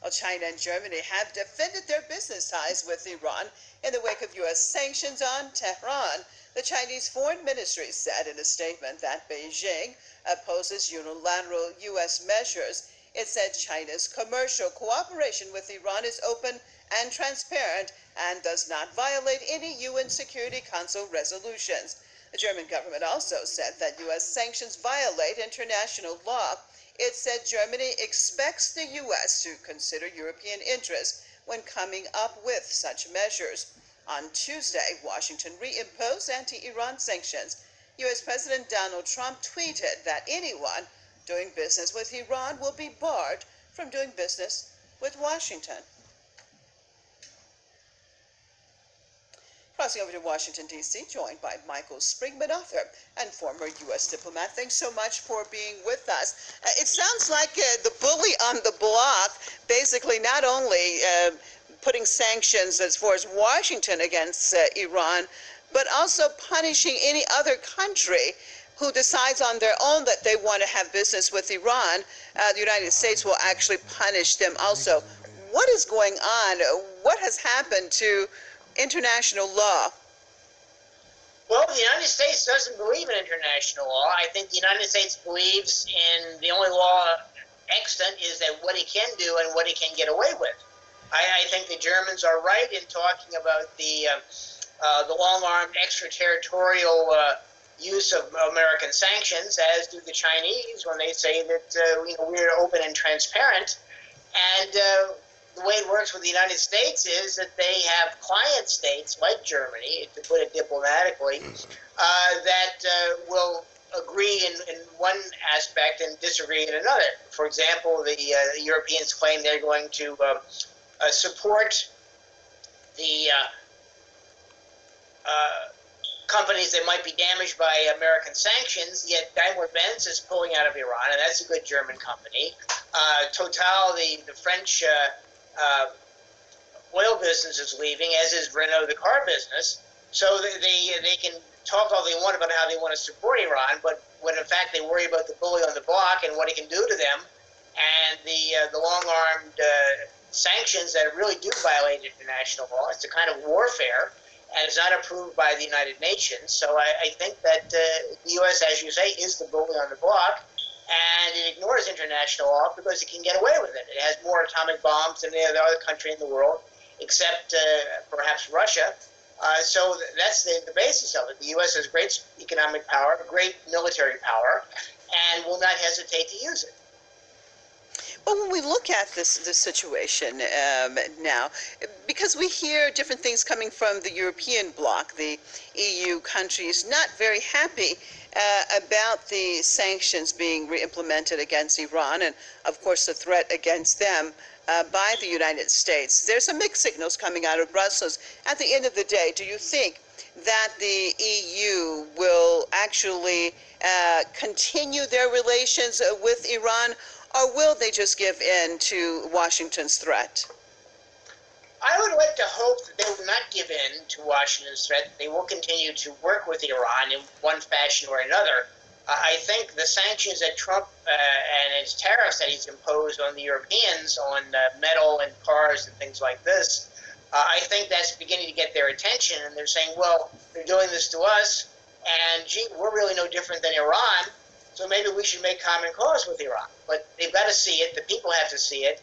Well, China and Germany have defended their business ties with Iran in the wake of U.S. sanctions on Tehran. The Chinese Foreign Ministry said in a statement that Beijing opposes unilateral U.S. measures. It said China's commercial cooperation with Iran is open and transparent and does not violate any UN Security Council resolutions. The German government also said that U.S. sanctions violate international law. It said Germany expects the U.S. to consider European interests when coming up with such measures. On Tuesday, Washington reimposed anti-Iran sanctions. U.S. President Donald Trump tweeted that anyone doing business with Iran will be barred from doing business with Washington. Crossing over to Washington, D.C., joined by Michael Springman, author and former U.S. diplomat. Thanks so much for being with us. It sounds like the bully on the block, basically not only putting sanctions as far as Washington against Iran, but also punishing any other country who decides on their own that they want to have business with Iran. The United States will actually punish them also. What is going on? What has happened to international law? Well, the United States doesn't believe in international law. I think the United States believes in the only law extant is that what it can do and what it can get away with. I think the Germans are right in talking about the long-armed extraterritorial use of American sanctions, as do the Chinese when they say that we're open and transparent. And the way it works with the United States is that they have client states like Germany, to put it diplomatically, that will agree in one aspect and disagree in another. For example, the Europeans claim they're going to support the companies that might be damaged by American sanctions, yet Daimler-Benz is pulling out of Iran, and that's a good German company. Total, the French oil business is leaving, as is Renault, the car business. So they can talk all they want about how they want to support Iran, but when in fact they worry about the bully on the block and what it can do to them, and the long-armed sanctions that really do violate international law. It's a kind of warfare, and it's not approved by the United Nations. So I think that the U.S., as you say, is the bully on the block, and it ignores international law because it can get away with it. It has more atomic bombs than any other country in the world, except perhaps Russia. So that's the basis of it. The U.S. has great economic power, great military power, and will not hesitate to use it. Well, when we look at this situation now, because we hear different things coming from the European bloc, the EU countries not very happy about the sanctions being re-implemented against Iran and, of course, the threat against them by the United States. There's some mixed signals coming out of Brussels. At the end of the day, do you think that the EU will actually continue their relations with Iran, or will they just give in to Washington's threat? I would like to hope that they will not give in to Washington's threat, that they will continue to work with Iran in one fashion or another. I think the sanctions that Trump and his tariffs that he's imposed on the Europeans on metal and cars and things like this, I think that's beginning to get their attention, and they're saying, well, they're doing this to us, and gee, we're really no different than Iran, so maybe we should make common cause with Iran. But they've got to see it, the people have to see it,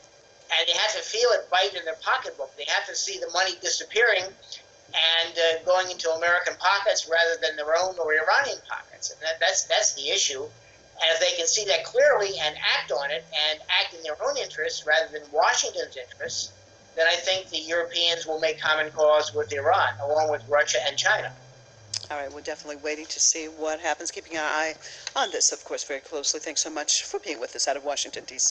and they have to feel it bite in their pocketbook. They have to see the money disappearing and going into American pockets rather than their own or Iranian pockets. And that's the issue. And if they can see that clearly and act on it and act in their own interests rather than Washington's interests, then I think the Europeans will make common cause with Iran, along with Russia and China. All right, we're definitely waiting to see what happens, keeping our eye on this, of course, very closely. Thanks so much for being with us out of Washington, D.C.